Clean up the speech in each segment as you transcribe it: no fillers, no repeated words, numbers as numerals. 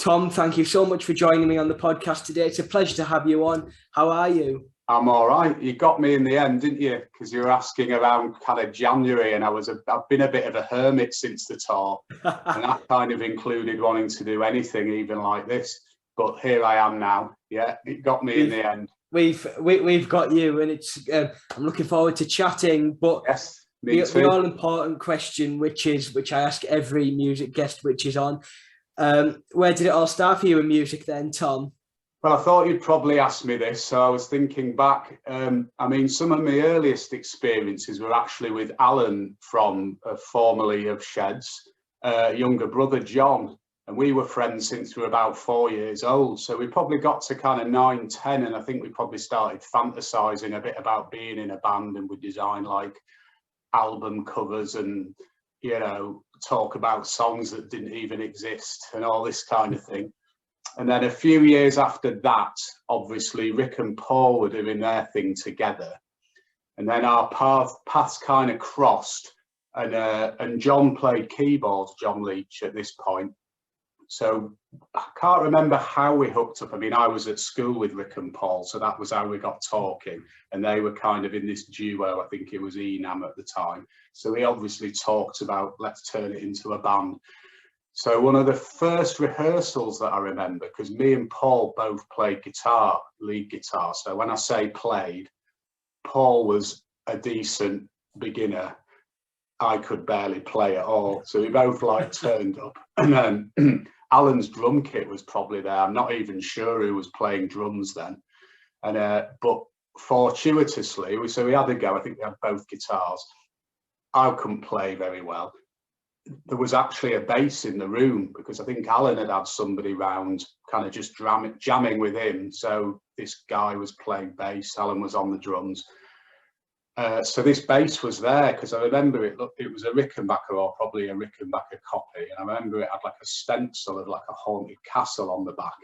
Tom, thank you so much for joining me on the podcast today. It's a pleasure to have you on. How are you? I'm all right. You got me in the end, didn't you? Because you were asking around kind of January, and I've been a bit of a hermit since the tour, and that kind of included wanting to do anything, even like this. But here I am now. Yeah, it got me in the end. We've got you, and it's. I'm looking forward to chatting. But yes, the all important question, which I ask every music guest which is on, where did it all start for you in music then, Tom? Well, I thought you'd probably ask me this, so I was thinking back. I mean, some of my earliest experiences were actually with Alan from formerly of Sheds, younger brother John, and we were friends since we were about 4 years old. So we probably got to kind of 9, 10, and I think we probably started fantasizing a bit about being in a band, and we designed like album covers and, you know, talk about songs that didn't even exist and all this kind of thing. And then a few years after that, obviously Rick and Paul were doing their thing together, and then our paths kind of crossed, and John played keyboards, John Leach, at this point. So I can't remember how we hooked up. I mean, I was at school with Rick and Paul, so that was how we got talking, and they were kind of in this duo. I think it was Enam at the time. So we obviously talked about, let's turn it into a band. So one of the first rehearsals that I remember, because me and Paul both played guitar, lead guitar. So when I say played, Paul was a decent beginner. I could barely play at all. So we both like turned up, and then Alan's drum kit was probably there. I'm not even sure who was playing drums then. And but fortuitously, we had a go. I think we had both guitars. I couldn't play very well. There was actually a bass in the room, because I think Alan had somebody round kind of just jamming with him. So this guy was playing bass, Alan was on the drums. So this bass was there, because I remember it was a Rickenbacker, or probably a Rickenbacker copy. And I remember it had like a stencil of like a haunted castle on the back.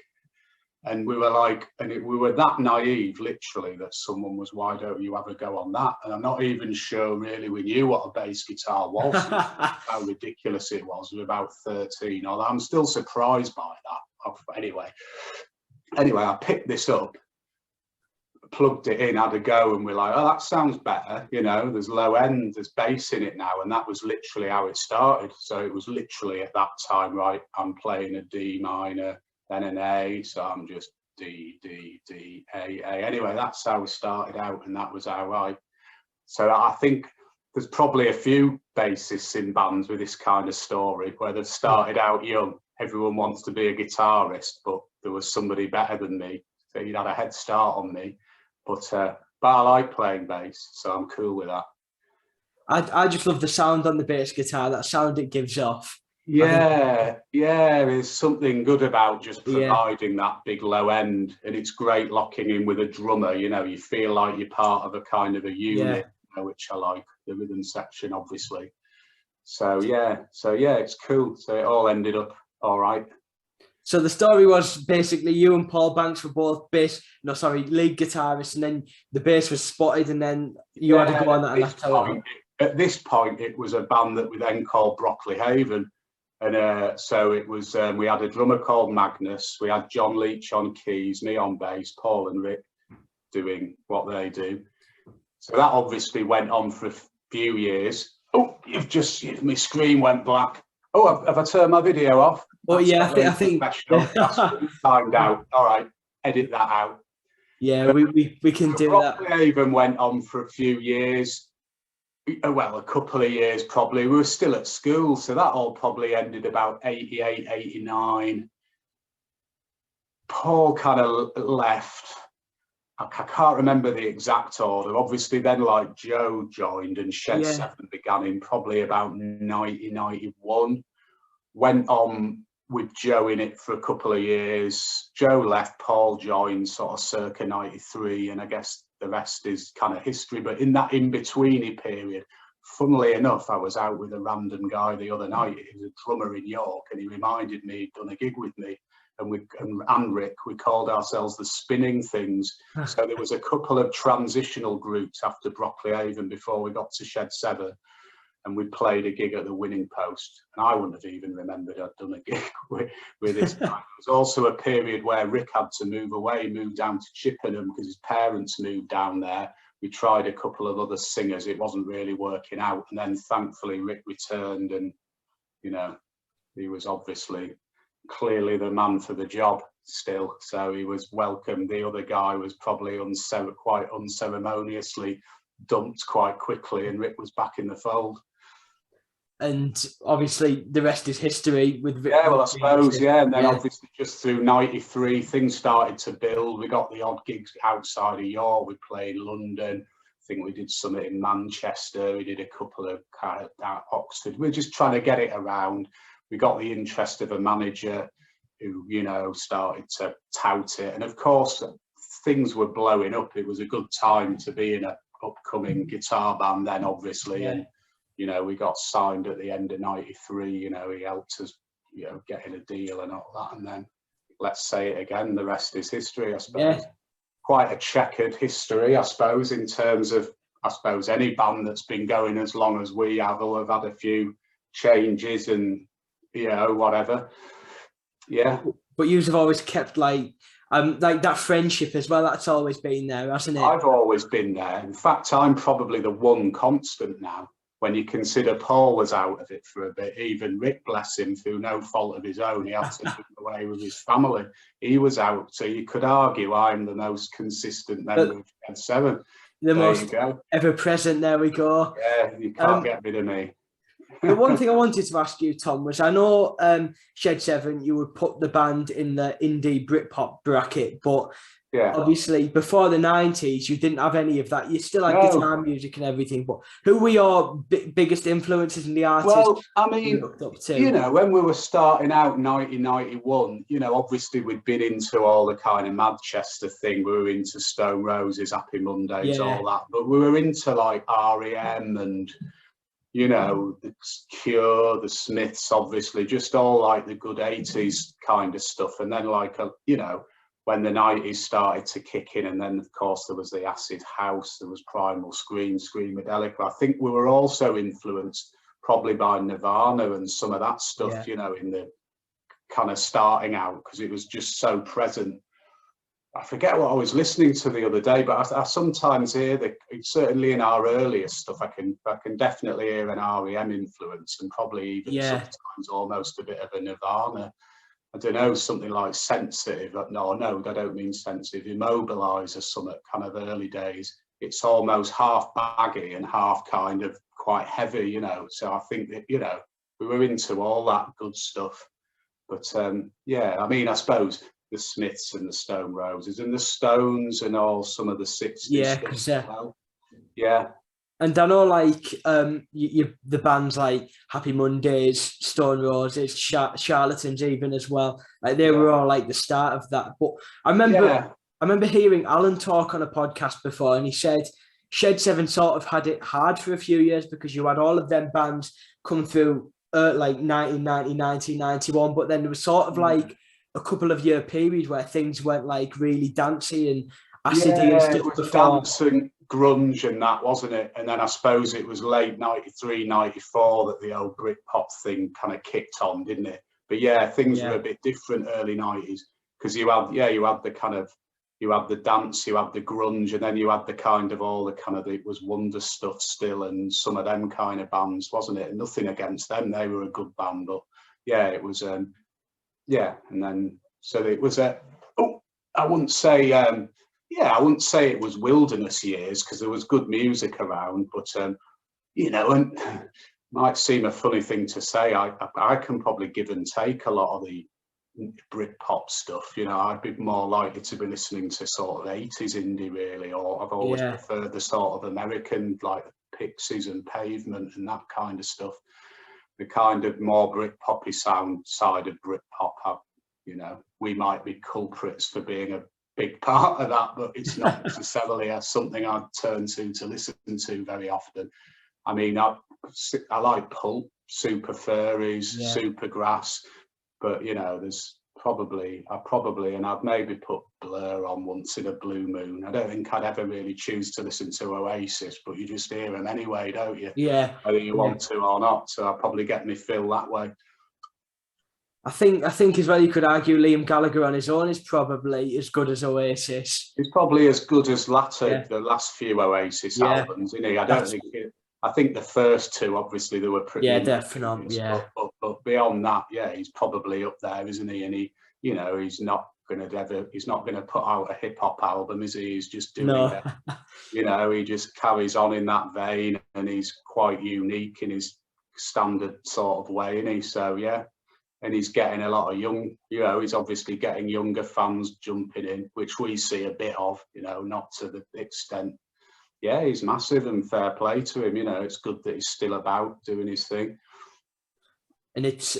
And we were like, we were that naive, literally, that someone was, why don't you have a go on that? And I'm not even sure really we knew what a bass guitar was, how ridiculous it was. We were about 13, although I'm still surprised by that. Anyway, I picked this up, plugged it in, had a go, and we're like, oh, that sounds better. You know, there's low end, there's bass in it now. And that was literally how it started. So it was literally at that time, right, I'm playing a D minor, then an A, so I'm just D, D, D, A, A. Anyway, that's how we started out, and that was how so I think there's probably a few bassists in bands with this kind of story, where they've started out young. Everyone wants to be a guitarist, but there was somebody better than me, so you'd had a head start on me. But I like playing bass, so I'm cool with that. I just love the sound on the bass guitar, that sound it gives off. Yeah, there's something good about just providing that big low end, and it's great locking in with a drummer. You know, you feel like you're part of a kind of a unit, you know, which I like, the rhythm section, obviously. So yeah, it's cool. So it all ended up all right. So the story was basically you and Paul Banks were both lead guitarists, and then the bass was spotted, and then you had to go on that. And at this point, it was a band that we then called Brockley Haven. And so it was, we had a drummer called Magnus, we had John Leach on keys, me on bass, Paul and Rick doing what they do. So that obviously went on for a few years. Oh, my screen went black. Oh, have I turned my video off? Oh, yeah, I think that's timed out. All right, edit that out. Yeah, we can do that. Brockley Haven went on for a few years. Well, a couple of years probably. We were still at school, so that all probably ended about 88, 89. Paul kind of left. I can't remember the exact order. Obviously, then like Joe joined, and Shed 7 began in probably about 90, 91. Went on with Joe in it for a couple of years. Joe left, Paul joined sort of circa 93, and I guess the rest is kind of history. But in that in-betweeny period, funnily enough, I was out with a random guy the other night. He was a drummer in York, and he reminded me he'd done a gig with me. And Rick, we called ourselves the Spinning Things. So there was a couple of transitional groups after Brockley Haven before we got to Shed 7. and we played a gig at the Winning Post, and I wouldn't have even remembered I'd done a gig with this guy. There was also a period where Rick had to move away, move down to Chippenham because his parents moved down there. We tried a couple of other singers, it wasn't really working out, and then thankfully Rick returned, and you know, he was obviously clearly the man for the job still, so he was welcome. The other guy was probably quite unceremoniously dumped quite quickly, and Rick was back in the fold. And obviously the rest is history with Rick. Yeah, well, I suppose, yeah. And then obviously just through 93, things started to build. We got the odd gigs outside of York. We played London. I think we did something in Manchester. We did a couple of kind of at Oxford. We're just trying to get it around. We got the interest of a manager who, you know, started to tout it. And of course, things were blowing up. It was a good time to be in an upcoming guitar band then, obviously. And you know, we got signed at the end of 93, you know, he helped us, you know, getting a deal and all that. And then, let's say it again, the rest is history, I suppose. Quite a checkered history, I suppose, in terms of, I suppose, any band that's been going as long as we have will have had a few changes and, you know, whatever. Yeah. But you have always kept like that friendship as well. That's always been there, hasn't it? I've always been there. In fact, I'm probably the one constant now. When you consider Paul was out of it for a bit, even Rick, bless him, through no fault of his own, he had to move away with his family. He was out, so you could argue I'm the most consistent member of Shed 7. The most ever present. There we go. Yeah, you can't get rid of me. The one thing I wanted to ask you, Tom, was I know Shed 7, you would put the band in the indie Britpop bracket, but obviously before the 90s, you didn't have any of that. You still had guitar music and everything, but who were your biggest influences in the artists? Well, I mean, you know, when we were starting out in 1991, you know, obviously we'd been into all the kind of Manchester thing. We were into Stone Roses, Happy Mondays, all that, but we were into like R.E.M. and, you know, the Cure, the Smiths, obviously, just all like the good 80s kind of stuff. And then like, you know, when the 90s started to kick in, and then of course there was the acid house, there was Primal Scream, Screamadelica. I think we were also influenced probably by Nirvana and some of that stuff, you know, in the kind of starting out, because it was just so present. I forget what I was listening to the other day, but I sometimes hear that, certainly in our earlier stuff, I can definitely hear an R.E.M. influence, and probably even sometimes almost a bit of a Nirvana. I don't know, something like Sensitive. No, I don't mean Sensitive. Immobilize or something kind of early days. It's almost half baggy and half kind of quite heavy, you know. So I think that, you know, we were into all that good stuff. But yeah, I mean, I suppose the Smiths and the Stone Roses and the Stones and all some of the 60s stuff as well. Yeah. And I know, like, the bands like Happy Mondays, Stone Roses, Charlatans, even as well. Like they were all like the start of that. But I remember hearing Alan talk on a podcast before, and he said Shed 7 sort of had it hard for a few years because you had all of them bands come through like 1990, 1991, but then there was sort of like a couple of year period where things went like really dancey and acidy and stuff. It was dancing, grunge and that, wasn't it? And then I suppose it was late 93, 94 that the old Britpop thing kind of kicked on, didn't it? But yeah, things were a bit different early 90s, because you had the kind of, you had the dance, you had the grunge, and then you had the kind of all the kind of, it was Wonder stuff still, and some of them kind of bands, wasn't it? Nothing against them, they were a good band, but yeah, it was and then so it was I wouldn't say I wouldn't say it was wilderness years, because there was good music around, but you know, and might seem a funny thing to say, I can probably give and take a lot of the Britpop stuff. You know, I'd be more likely to be listening to sort of 80s indie, really, or I've always preferred the sort of American, like the Pixies and Pavement and that kind of stuff. The kind of more Britpoppy sound side of Britpop, you know, we might be culprits for being a big part of that, but it's not necessarily something I'd turn to listen to very often. I mean, I like Pulp, Super Furries, Supergrass, but you know, there's probably, and I'd maybe put Blur on once in a blue moon. I don't think I'd ever really choose to listen to Oasis, but you just hear them anyway, don't you? Yeah. Whether you want to or not. So I'll probably get me fill that way. I think as well, you could argue Liam Gallagher on his own is probably as good as Oasis. He's probably as good as the last few Oasis albums, isn't he? I think the first two, obviously, they were pretty. Yeah, definitely. Yeah. But beyond that, yeah, he's probably up there, isn't he? And he's not going to put out a hip hop album, is he? He's just doing it. He just carries on in that vein, and he's quite unique in his standard sort of way, isn't he? So yeah. And he's getting a lot of he's obviously getting younger fans jumping in, which we see a bit of, not to the extent. Yeah, he's massive, and fair play to him. It's good that he's still about doing his thing. And it's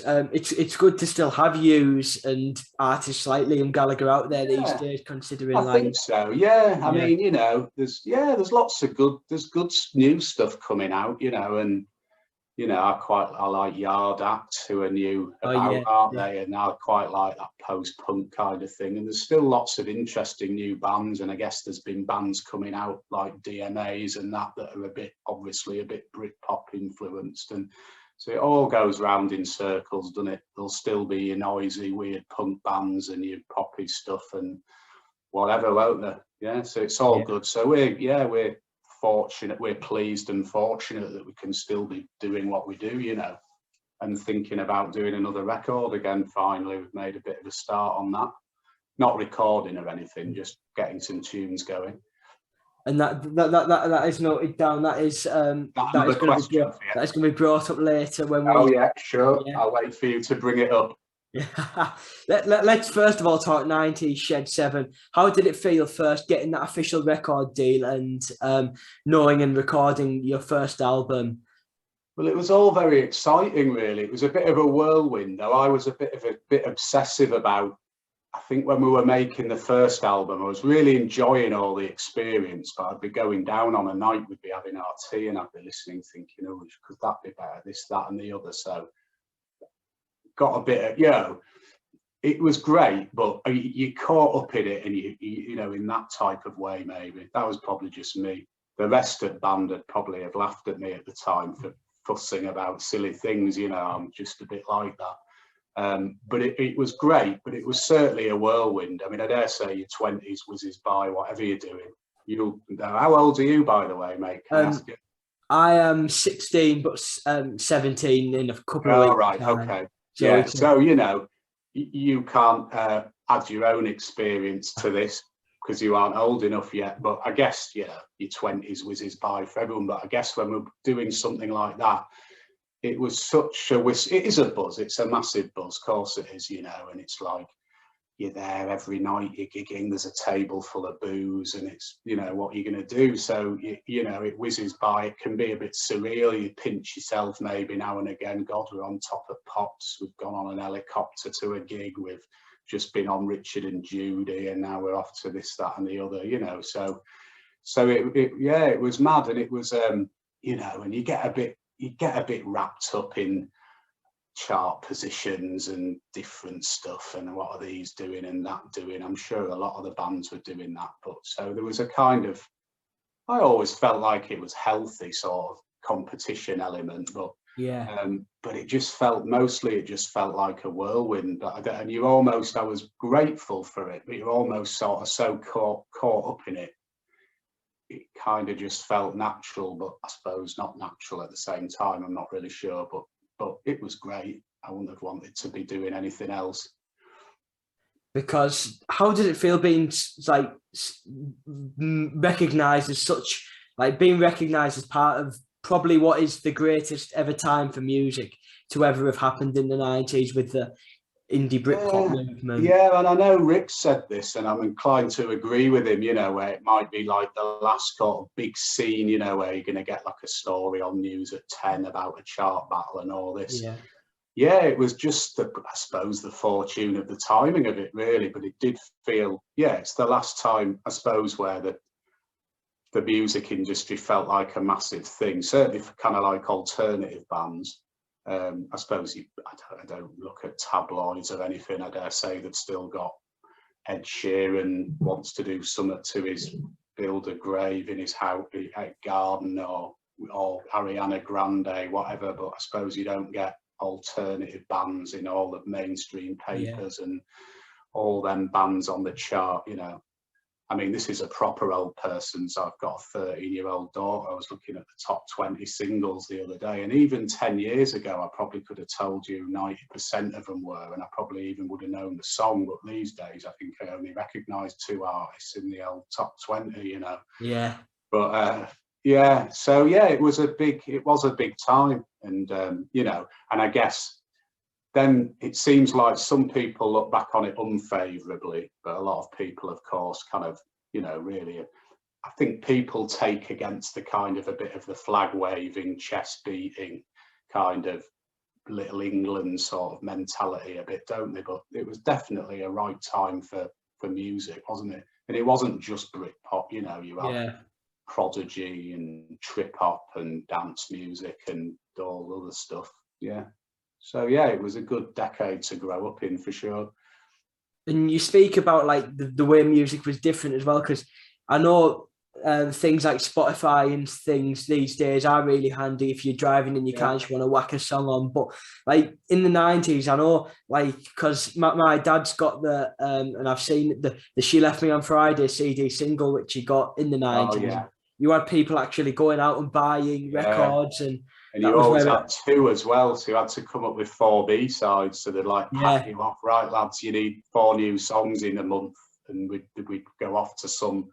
good to still have yous and artists like Liam Gallagher out there these days, considering. I think so. Yeah, I mean, there's lots of good new stuff coming out, and. I like Yard Act, who are new about, aren't they? And I quite like that post-punk kind of thing. And there's still lots of interesting new bands. And I guess there's been bands coming out like DMAs and that are obviously a bit Britpop influenced. And so it all goes round in circles, doesn't it? There'll still be your noisy, weird punk bands and your poppy stuff and whatever, won't there? Yeah, so it's all good. So we're fortunate, we're pleased and fortunate that we can still be doing what we do, and thinking about doing another record again. Finally, we've made a bit of a start on that, not recording or anything, just getting some tunes going. And that is noted down. That is going to be brought up later when we. Oh yeah, sure. Yeah. I'll wait for you to bring it up. Yeah. Let's first of all talk 90s Shed 7. How did it feel first getting that official record deal and knowing and recording your first album? Well, it was all very exciting, really. It was a bit of a whirlwind, though. I was a bit obsessive about, I think when we were making the first album, I was really enjoying all the experience, but I'd be going down on a night, we'd be having our tea and I'd be listening, thinking, oh, could that be better, this, that and the other. So got a bit of, it was great, but you caught up in it and you in that type of way, maybe. That was probably just me. The rest of the band would probably have laughed at me at the time for fussing about silly things, I'm just a bit like that. But it was great, but it was certainly a whirlwind. I mean, I dare say your 20s whizzes by, whatever you're doing. How old are you, by the way, mate? Can I ask you? I am 16, but 17 in a couple of weeks. Oh, right, okay. So you can't add your own experience to this because you aren't old enough yet. But I guess, your 20s whizzes by for everyone. But I guess when we're doing something like that, it was such a it is a buzz. It's a massive buzz, of course it is, and it's like you're there every night, you're gigging, there's a table full of booze and it's, what you're going to do. So, it whizzes by. It can be a bit surreal. You pinch yourself maybe now and again. God, we're on top of Pops. We've gone on an helicopter to a gig. We've just been on Richard and Judy and now we're off to this, that and the other, So it was mad. And it was, and you get a bit wrapped up in chart positions and different stuff and what are these doing and that doing. I'm sure a lot of the bands were doing that, but so there was a kind of, I always felt like it was healthy sort of competition element, but it just felt like a whirlwind. And you almost, I was grateful for it, but you're almost sort of so caught up in it. It kind of just felt natural, but I suppose not natural at the same time. I'm not really sure, but it was great. I wouldn't have wanted to be doing anything else. Because how did it feel being like recognised as such, like being recognised as part of probably what is the greatest ever time for music to ever have happened in the 90s with the indie Britpop movement? Yeah, and I know Rick said this, and I'm inclined to agree with him, where it might be like the last sort of big scene, where you're going to get like a story on news at 10 about a chart battle and all this. Yeah, it was just, I suppose, the fortune of the timing of it, really. But it did feel, it's the last time, I suppose, where the music industry felt like a massive thing, certainly for kind of like alternative bands. I suppose I don't look at tabloids or anything. I dare say they've still got Ed Sheeran wants to do something to his build a grave in his house, garden, or Ariana Grande, whatever. But I suppose you don't get alternative bands in all the mainstream papers and all them bands on the chart, you know. I mean, this is a proper old person, so I've got a 13-year-old daughter. I was looking at the top 20 singles the other day, and even 10 years ago, I probably could have told you 90% of them were, and I probably even would have known the song. But these days, I think I only recognise 2 artists in the old top 20, you know. Yeah. But yeah, so yeah, it was a big time, and you know, and I guess then it seems like some people look back on it unfavourably, but a lot of people, of course, kind of, you know, really, I think people take against the kind of a bit of the flag waving, chest beating kind of Little England sort of mentality a bit, don't they? But it was definitely a right time for music, wasn't it? And it wasn't just Britpop, you know, you had Prodigy and trip hop and dance music and all other stuff. Yeah. So yeah, it was a good decade to grow up in for sure. And you speak about like the way music was different as well, because I know things like Spotify and things these days are really handy if you're driving and you can't just want to whack a song on. But like in the 90s, I know, like, because my dad's got the and I've seen the She Left Me on Friday CD single, which he got in the 90s. Oh, yeah. You had people actually going out and buying records, and you always had 2 as well, so you had to come up with 4 B-sides, so they'd like pack you off, right lads, you need 4 new songs in a month, and we'd go off to some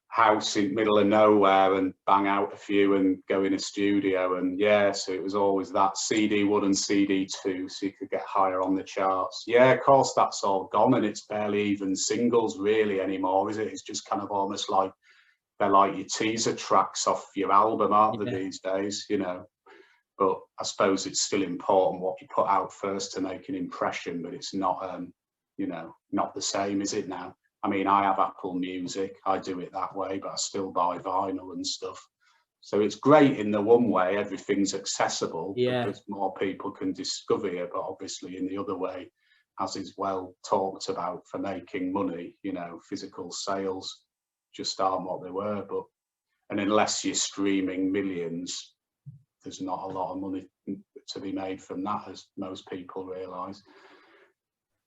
house in the middle of nowhere and bang out a few and go in a studio, and so it was always that CD1 and CD2, so you could get higher on the charts. Yeah, of course that's all gone, and it's barely even singles really anymore, is it? It's just kind of almost like they're like your teaser tracks off your album, aren't they, these days, you know? But I suppose it's still important what you put out first to make an impression, but it's not, you know, not the same, is it now? I mean, I have Apple Music, I do it that way, but I still buy vinyl and stuff. So it's great in the one way, everything's accessible because more people can discover it, but obviously in the other way, as is well talked about for making money, you know, physical sales just aren't what they were. But and unless you're streaming millions, there's not a lot of money to be made from that, as most people realise.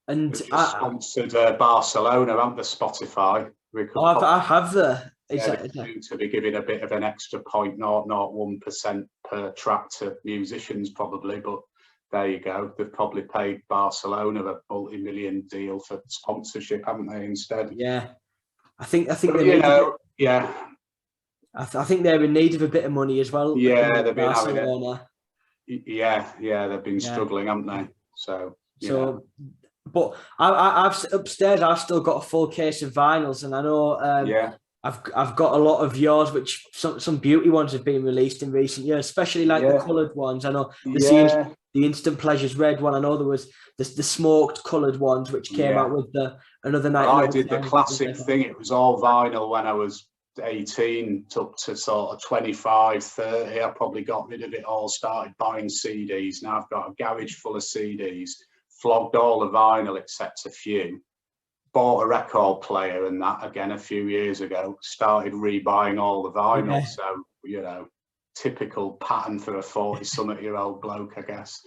And sponsored Barcelona, haven't they, Spotify? I have the to be giving a bit of an extra 0.001% per track to musicians, probably, but there you go. They've probably paid Barcelona a multi-million deal for sponsorship, haven't they? Instead, I think but, you know, I think they're in need of a bit of money as well. Yeah, they've been having it. Yeah, they've been struggling, haven't they? So. But I've upstairs. I've still got a full case of vinyls, and I know I've got a lot of yours, which some beauty ones have been released in recent years, especially like the coloured ones. I know the Instant Pleasures red one. I know there was the smoked coloured ones, which came out with another night. I did the classic thing. It was all vinyl when I was 18 up to sort of 25, 30. I probably got rid of it all, started buying CDs. Now I've got a garage full of CDs. Flogged all the vinyl except a few, bought a record player and that again a few years ago, started rebuying all the vinyl. So, you know, typical pattern for a 40-something-year-old bloke, I guess.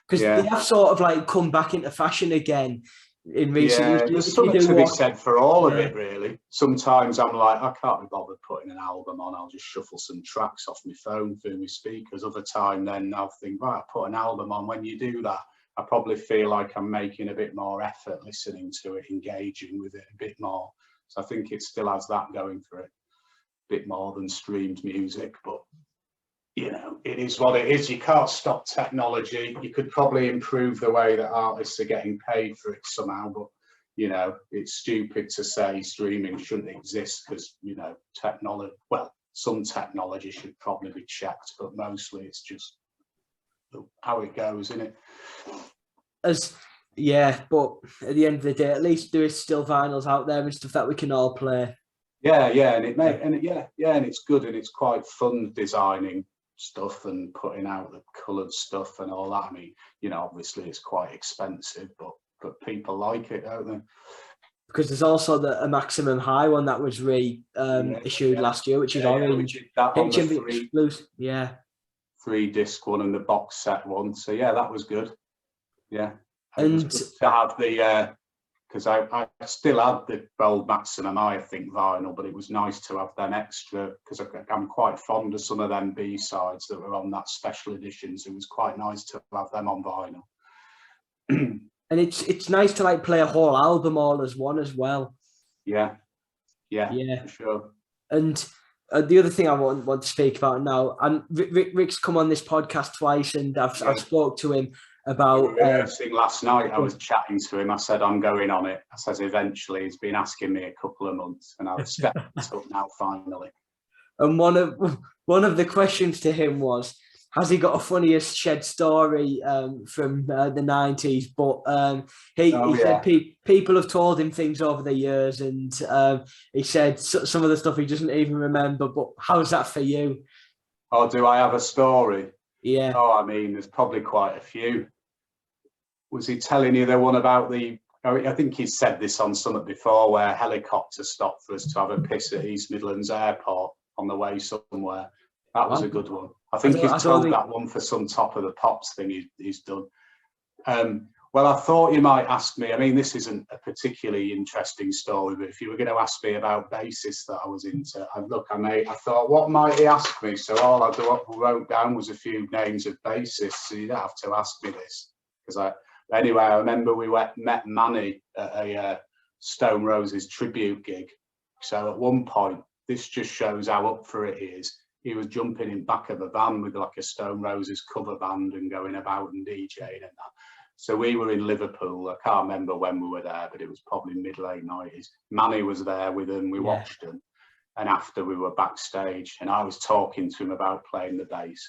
Because they have sort of like come back into fashion again in recent years. There's something to be said for all of it, really. Sometimes I'm like, I can't be bothered putting an album on, I'll just shuffle some tracks off my phone through my speakers. Other time then I'll think, right, I'll put an album on. When you do that, I probably feel like I'm making a bit more effort listening to it, engaging with it a bit more. So I think it still has that going for it, a bit more than streamed music. But, you know, it is what it is. You can't stop technology. You could probably improve the way that artists are getting paid for it somehow. But, you know, it's stupid to say streaming shouldn't exist because, you know, technology, well, some technology should probably be checked, but mostly it's just how it goes, isn't it? But at the end of the day, at least there is still vinyls out there and stuff that we can all play. And it's good, and it's quite fun designing stuff and putting out the coloured stuff and all that. I mean, you know, obviously it's quite expensive, but people like it, don't they? Because there's also a maximum high one that was issued last year, which is orange. That on the exclusive. Yeah. 3-disc one and the box set one. So yeah, that was good. Yeah. And it was good to have the because I still had the old Maximum I think vinyl, but it was nice to have them extra because I'm quite fond of some of them B-sides that were on that special editions. It was quite nice to have them on vinyl. And it's nice to like play a whole album all as one as well. Yeah, for sure. And the other thing I want to speak about now, and Rick's come on this podcast twice, and I've spoke to him about rehearsing last night. I was chatting to him. I said I'm going on it. I said eventually. He's been asking me a couple of months, and I've stepped up now finally. And one of the questions to him was, has he got a funniest Shed story from the 90s? But he said people have told him things over the years, and he said some of the stuff he doesn't even remember. But how's that for you? Oh, do I have a story? Yeah. Oh, I mean, there's probably quite a few. Was he telling you the one about I think he said this on Summit before, where a helicopter stopped for us to have a piss at East Midlands Airport on the way somewhere. That was a good one. I think he's told that one for some Top of the Pops thing he's done. Well, I thought you might ask me. I mean, this isn't a particularly interesting story, but if you were going to ask me about bassists that I was into, I thought, what might he ask me? So all I wrote down was a few names of bassists. So you don't have to ask me this, anyway, I remember we met Manny at a Stone Roses tribute gig. So at one point, this just shows how up for it he is. He was jumping in back of a van with like a Stone Roses cover band and going about and DJing and that. So we were in Liverpool. I can't remember when we were there, but it was probably mid-late 90s. Manny was there with him. We watched him. And after we were backstage, and I was talking to him about playing the bass.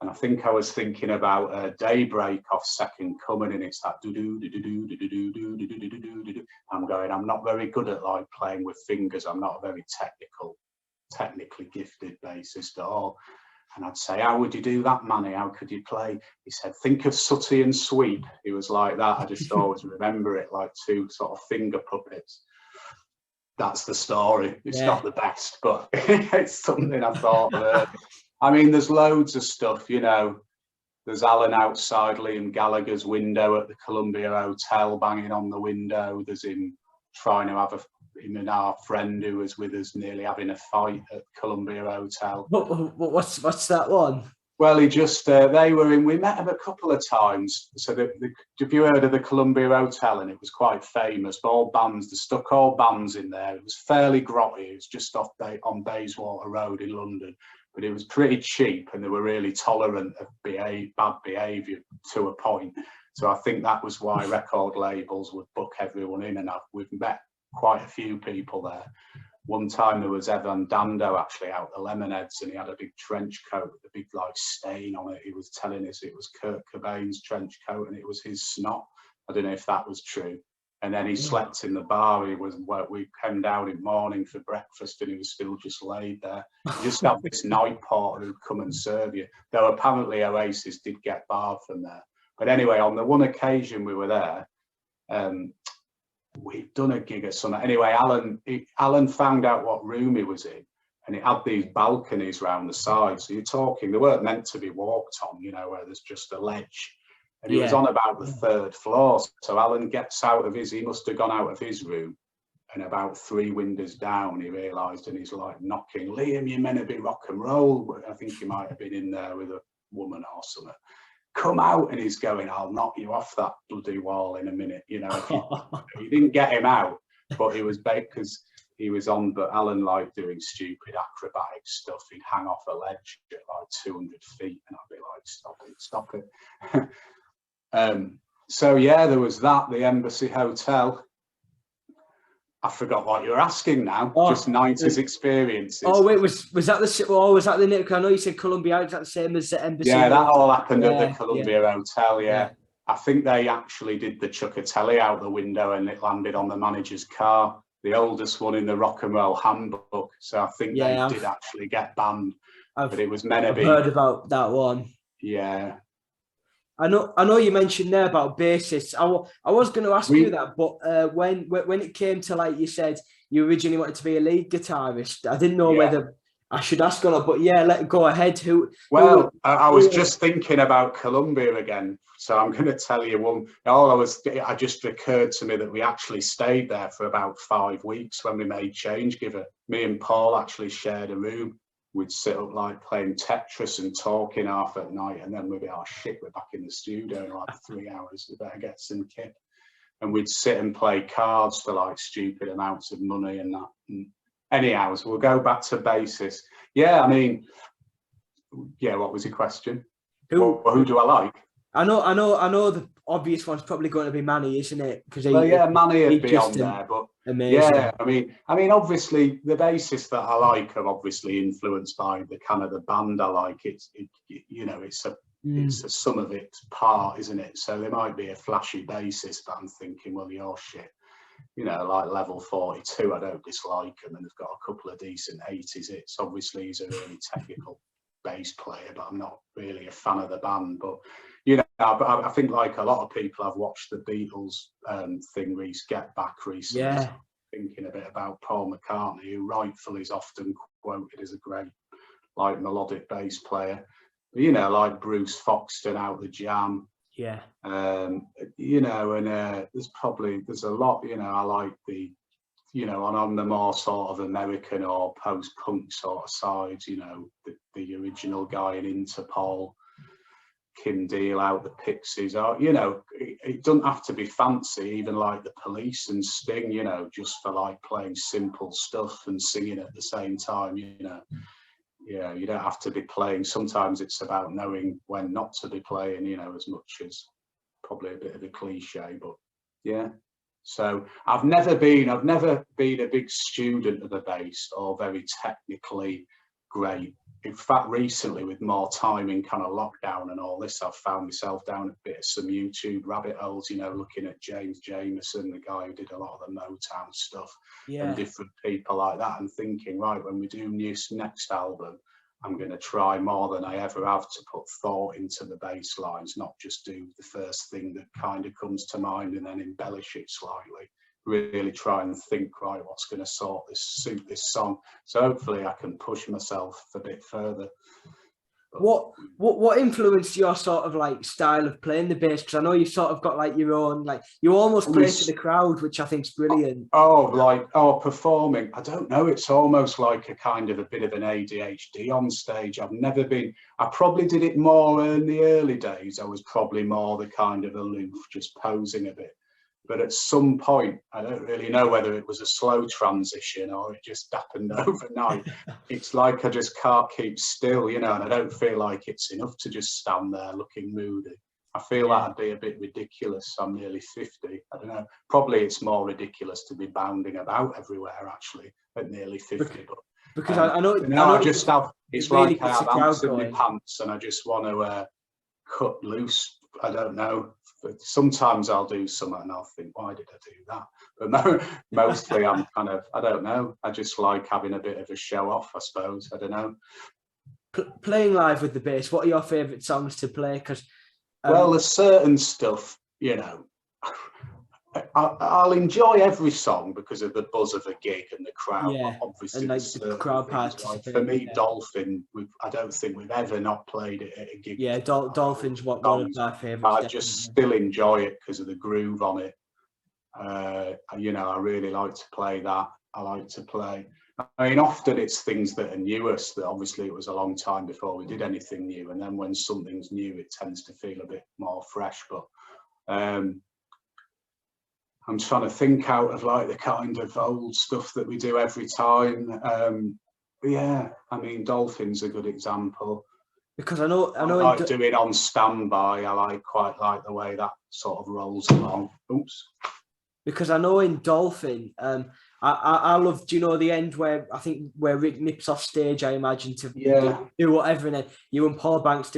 And I think I was thinking about Daybreak off Second Coming, and it's that do-do, do-do, do-do, do-do, do-do, do-do. I'm going, I'm not very good at like playing with fingers. I'm not a very technically gifted bassist at all. And I'd say, how would you do that, Manny? How could you play? He said, think of Sooty and Sweep. He was like that. I just always remember it like two sort of finger puppets. That's the story. It's not the best, but it's something I thought of. I mean, there's loads of stuff, you know. There's Alan outside Liam Gallagher's window at the Columbia Hotel, banging on the window. There's him trying to have him and our friend who was with us nearly having a fight at Columbia Hotel. What's that one? Well, he just, we met him a couple of times. So have you heard of the Columbia Hotel? And it was quite famous, but all bands, they stuck all bands in there. It was fairly grotty. It was just on Bayswater Road in London, but it was pretty cheap and they were really tolerant of bad behaviour to a point. So I think that was why record labels would book everyone in, and we've met quite a few people there. One time there was Evan Dando actually out the Lemonheads, and he had a big trench coat with a big like stain on it. He was telling us it was Kurt Cobain's trench coat and it was his snot. I don't know if that was true. And then he slept in the bar. We came down in morning for breakfast and he was still just laid there. You just have this night porter who'd come and serve you. Though apparently Oasis did get barred from there. But anyway, on the one occasion we were there, we'd done a gig or something. Anyway, Alan found out what room he was in, and it had these balconies round the side. So you're talking, they weren't meant to be walked on, you know, where there's just a ledge. And he was on about the third floor. So Alan gets he must have gone out of his room, and about 3 windows down, he realised, and he's like knocking, Liam, you're meant to be rock and roll. I think he might have been in there with a woman or something. Come out, and he's going, I'll knock you off that bloody wall in a minute. You know, he didn't get him out, but he was because he was on, but Alan liked doing stupid acrobatic stuff. He'd hang off a ledge at like 200 feet, and I'd be like, stop it. So yeah, there was that, the Embassy Hotel. I forgot what you were asking now. Just 90s experiences. Oh wait, was that the? I know you said Columbia. Is that the same as the Embassy? Yeah, that all happened at the Columbia Hotel. Yeah, I think they actually did the Chuckatelli out the window, and it landed on the manager's car, the oldest one in the Rock and Roll Handbook. So I think they did actually get banned. but it was meant to I've be. heard about that one. Yeah. I know you mentioned there about bassists. I was going to ask you that, but when it came to, like you said, you originally wanted to be a lead guitarist, I didn't know whether I should ask or not, but yeah, go ahead. I was just thinking about Columbia again, so I'm going to tell you one. I just occurred to me that we actually stayed there for about 5 weeks when we made Change Giver. Me and Paul actually shared a room. We'd sit up like playing Tetris and talking half at night, and then we'd be, oh shit, we're back in the studio in like 3 hours, we better get some kit. And we'd sit and play cards for like stupid amounts of money and that. And anyhow, so we'll go back to basis. Yeah, I mean, yeah, what was your question? Who do I like? I know the obvious one's probably going to be Manny, isn't it? Because Manny would be on there, but amazing. Yeah, I mean, obviously the bassists that I like are obviously influenced by the kind of the band I like. It's a sum of its part, isn't it? So there might be a flashy bassist, but I'm thinking, well, you're shit. Like Level 42, I don't dislike him, and they've got a couple of decent 80s hits. Obviously, he's a really technical bass player, but I'm not really a fan of the band. But I think like a lot of people, I've watched the Beatles thing, Get Back recently. Yeah. So thinking a bit about Paul McCartney, who rightfully is often quoted as a great like melodic bass player. Like Bruce Foxton out the Jam. Yeah. And there's a lot, I like the, on the more sort of American or post-punk sort of side, the original guy in Interpol, Kim Deal out the Pixies, or, it doesn't have to be fancy, even like the Police and Sting, just for like playing simple stuff and singing at the same time, Yeah, you don't have to be playing. Sometimes it's about knowing when not to be playing, as much as probably a bit of a cliche, but yeah. So I've never been a big student of the bass or very technically great. In fact, recently with more time in kind of lockdown and all this, I've found myself down a bit of some YouTube rabbit holes, looking at James Jamerson, the guy who did a lot of the Motown stuff, and different people like that, and thinking, right, when we do next album, I'm going to try more than I ever have to put thought into the bass lines, not just do the first thing that kind of comes to mind and then embellish it slightly. Really try and think, right, what's going to suit this song. So hopefully I can push myself a bit further. But what influenced your sort of like style of playing the bass? Because I know you've sort of got like your own, like you almost play to the crowd, which I think is brilliant. Performing. I don't know. It's almost like a kind of a bit of an ADHD on stage. I probably did it more in the early days. I was probably more the kind of aloof, just posing a bit. But at some point, I don't really know whether it was a slow transition or it just happened overnight. It's like I just can't keep still, and I don't feel like it's enough to just stand there looking moody. I feel that'd be a bit ridiculous. I'm nearly 50. I don't know. Probably it's more ridiculous to be bounding about everywhere, actually, at nearly 50. Because I know it's really like I have ants in my pants and I just want to cut loose. I don't know. But sometimes I'll do something and I'll think, why did I do that? But mostly I'm kind of, I don't know. I just like having a bit of a show off, I suppose. I don't know. Playing live with the bass, what are your favourite songs to play? Because there's certain stuff, I'll enjoy every song because of the buzz of a gig and the crowd. Yeah, obviously, and like the crowd participation. For me, Dolphin, I don't think we've ever not played it at a gig. Yeah, Dolphin's one of my favourites. I just still enjoy it because of the groove on it. I really like to play that. I like to play. I mean, often it's things that are newest. That obviously it was a long time before we did anything new, and then when something's new, it tends to feel a bit more fresh. But I'm trying to think out of like the kind of old stuff that we do every time. But yeah, I mean, Dolphin's a good example. Because I know like doing On Standby. I quite like the way that sort of rolls along. Oops. Because I know in Dolphin, I loved, you know, the end where I think where Rick nips off stage, I imagine, to do whatever, and then you and Paul Banks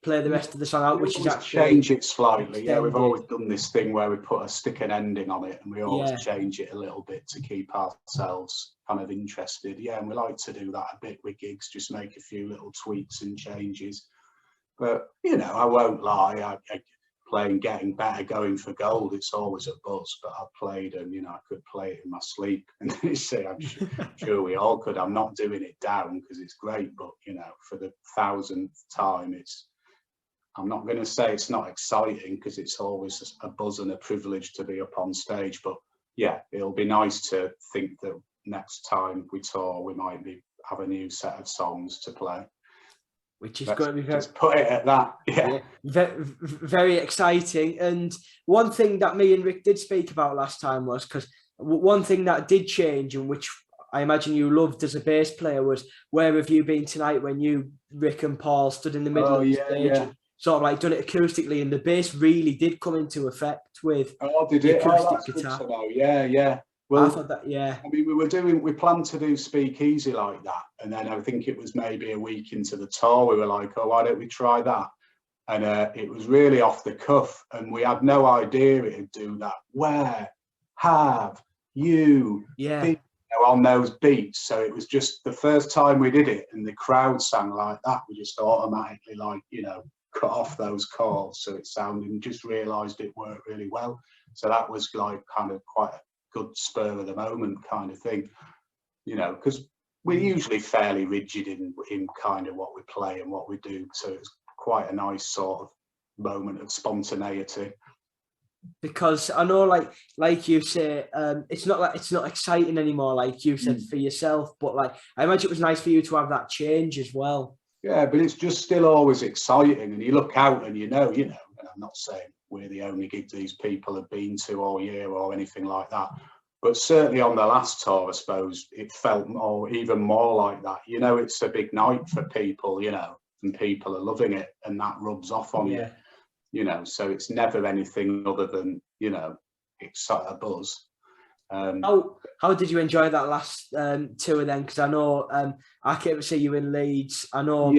play the rest of the song out, which is actually change it slightly. extended. Yeah, we've always done this thing where we put a stick and ending on it, and we always change it a little bit to keep ourselves kind of interested. Yeah, and we like to do that a bit with gigs, just make a few little tweaks and changes. But you know, I won't lie, I playing Getting Better, Going for Gold, it's always a buzz, but I played, and you know, I could play it in my sleep, and you see, I'm sure we all could. I'm not doing it down because it's great, but you know, for the 1000th time, I'm not going to say it's not exciting, because it's always a buzz and a privilege to be up on stage. But yeah, it'll be nice to think that next time we tour, we might have a new set of songs to play. Which is going to be very, just put it at that. Yeah. Very, very exciting. And one thing that me and Rick did speak about last time was, because one thing that did change, and which I imagine you loved as a bass player, was where have you been tonight, when you, Rick and Paul, stood in the middle of the stage and sort of like done it acoustically, and the bass really did come into effect with the acoustic guitar. Yeah. Well, I thought that, I mean, we planned to do Speak Easy like that, and then I think it was maybe a week into the tour, we were like, oh, why don't we try that? And it was really off the cuff, and we had no idea it'd do that. Where have you been on those beats? So it was just the first time we did it, and the crowd sang like that, we just automatically, like, you know, cut off those chords, so it sounded, and just realised it worked really well. So that was like kind of quite a good spur of the moment kind of thing, you know, because we're usually fairly rigid in kind of what we play and what we do, so it's quite a nice sort of moment of spontaneity. Because I know, like you say, it's not exciting anymore, like you said, for yourself, but like I imagine it was nice for you to have that change as well. Yeah, but it's just still always exciting, and you look out and you know, and I'm not saying we're the only gig these people have been to all year or anything like that, but certainly on the last tour, I suppose it felt even more like that. You know, it's a big night for people, you know, and people are loving it, and that rubs off on you, you know, so it's never anything other than, you know, it's a buzz. How did you enjoy that last tour then? Because I know I came to see you in Leeds. I know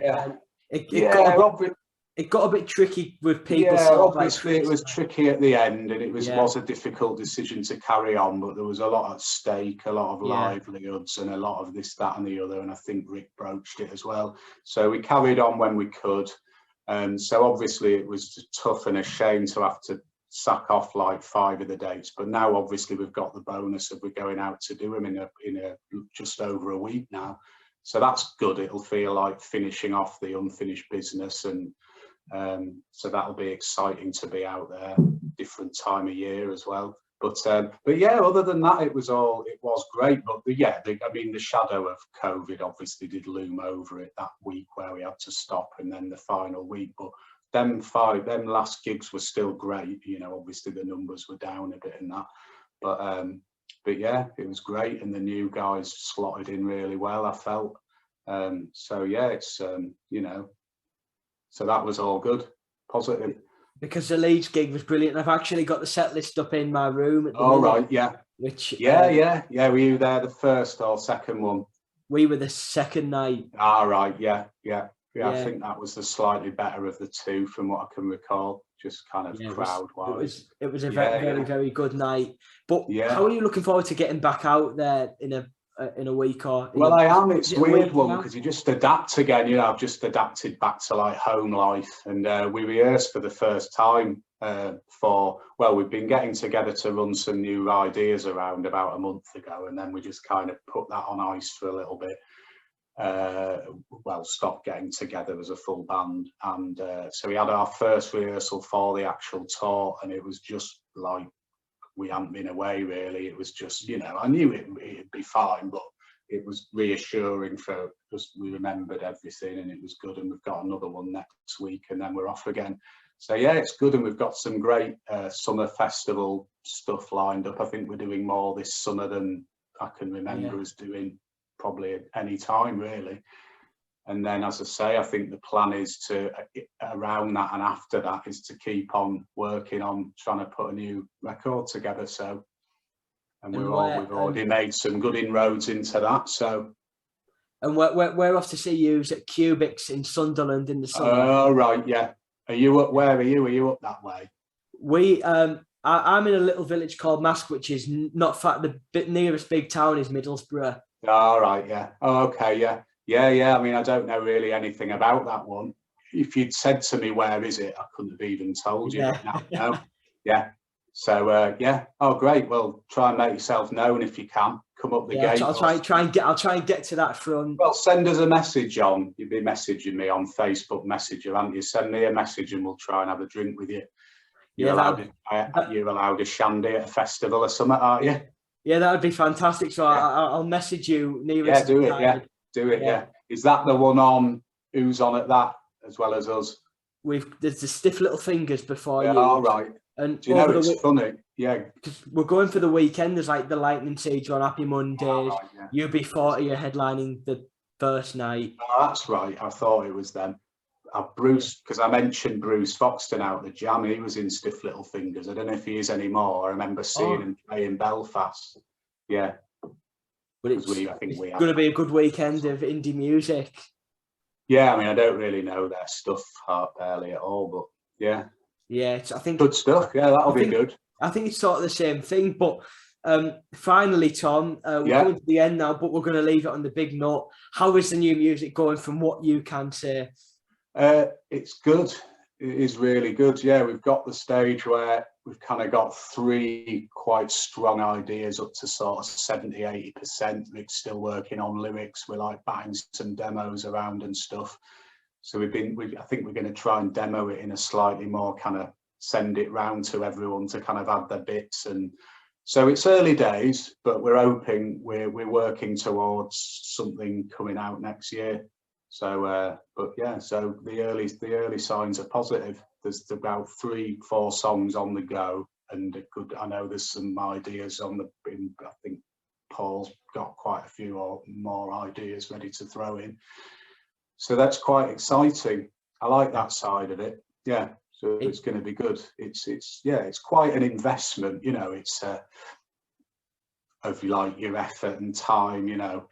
it got a bit tricky with people. Yeah, obviously it was tricky at the end, and it was a difficult decision to carry on, but there was a lot at stake, a lot of livelihoods, and a lot of this, that, and the other. And I think Rick broached it as well. So we carried on when we could. So obviously it was tough and a shame to have to sack off like 5 of the dates, but now obviously we've got the bonus of we're going out to do them in a just over a week now. So that's good. It'll feel like finishing off the unfinished business, and so that'll be exciting to be out there, different time of year as well. But yeah, other than that, it was great. But I mean, the shadow of COVID obviously did loom over it that week where we had to stop, and then the final week. But them last gigs were still great. You know, obviously the numbers were down a bit and that, but yeah, it was great, and the new guys slotted in really well, I felt. So yeah, it's you know. So that was all good, positive. Because the Leeds gig was brilliant. I've actually got the set list up in my room. Right, yeah. Which were you there the first or second one? We were the second night. Right, yeah. I think that was the slightly better of the two, from what I can recall. Just kind of crowd-wise. It was a very, very good night. But how are you looking forward to getting back out there in a week or? Well, I am. It's a weird one because you just adapt again. You know, I've just adapted back to like home life, and we rehearsed for the first time we've been getting together to run some new ideas around about a month ago, and then we just kind of put that on ice for a little bit. Stopped getting together as a full band, and so we had our first rehearsal for the actual tour, and it was just like we hadn't been away really. It was just, you know, I knew it'd be fine, but it was reassuring because we remembered everything, and it was good. And we've got another one next week, and then we're off again. So yeah, it's good, and we've got some great summer festival stuff lined up. I think we're doing more this summer than I can remember us doing probably at any time really. And then, as I say, I think the plan is to, around that and after that, is to keep on working on trying to put a new record together. So and we've already made some good inroads into that. So. And we're off to see you at Cubics in Sunderland in the summer. Oh, right, yeah. Are you up? Where are you? Are you up that way? I'm in a little village called Mask, which is not far. The nearest big town is Middlesbrough. All right, yeah. Oh, okay, yeah. I mean, I don't know really anything about that one. If you'd said to me, where is it? I couldn't have even told you. Yeah. But now, no. Yeah. So, yeah. Oh, great. Well, try and make yourself known if you can. Come up the gate. I'll try and get to that front. Well, send us a message on. You'll be messaging me on Facebook Messenger, haven't you? Send me a message and we'll try and have a drink with you. You're allowed a shandy at a festival or something, aren't you? Yeah, that would be fantastic. So yeah. I'll message you nearest. Yeah, do it. Yeah, do it. Yeah. Is that the one on? Who's on at that as well as us? There's the Stiff Little Fingers before you. All right. And do you know it's funny? Yeah, because we're going for the weekend. There's like the Lightning Siege on Happy Mondays. Right, yeah. UB40 are headlining the first night. Oh, that's right. I thought it was them. Bruce, because I mentioned Bruce Foxton out the Jam. He was in Stiff Little Fingers. I don't know if he is anymore. I remember seeing him play in Belfast. Yeah. But it's going to be a good weekend of indie music. Yeah, I mean, I don't really know their stuff barely at all, but yeah. Yeah, I think good stuff. Yeah, that'll be good. I think it's sort of the same thing, but finally, Tom, we're coming to the end now, but we're going to leave it on the big note. How is the new music going from what you can say? It's good. It is really good. Yeah, we've got the stage where we've kind of got 3 quite strong ideas up to sort of 70-80%. We're still working on lyrics. We're like batting some demos around and stuff. So I think we're going to try and demo it in a slightly more kind of send it round to everyone to kind of add their bits. And so it's early days, but we're hoping we're working towards something coming out next year. So, but yeah, so the early signs are positive. There's about 3-4 songs on the go, and I know there's some ideas I think Paul's got quite a few or more ideas ready to throw in. So that's quite exciting. I like that side of it. Yeah, so it's going to be good. It's quite an investment, you know. It's of like your effort and time, you know,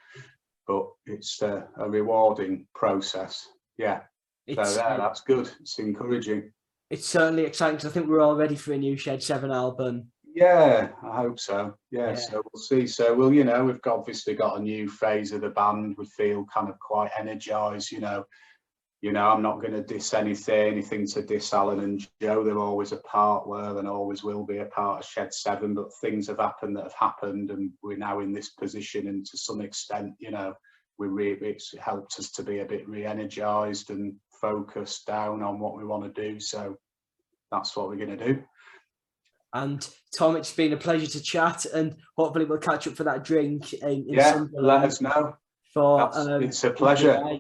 but it's a rewarding process. Yeah, that's good. It's encouraging. It's certainly exciting because I think we're all ready for a new Shed 7 album. Yeah, I hope so. Yeah, so we'll see. So we've obviously got a new phase of the band. We feel kind of quite energized, you know. I'm not going to diss anything to diss Alan and Joe. They're always a part and always will be a part of Shed 7, but things have happened and we're now in this position, and to some extent, you know, it's helped us to be a bit re-energized and focused down on what we want to do. So that's what we're going to do. And Tom, it's been a pleasure to chat, and hopefully we'll catch up for that drink in Sunderland. Let us know. It's a pleasure.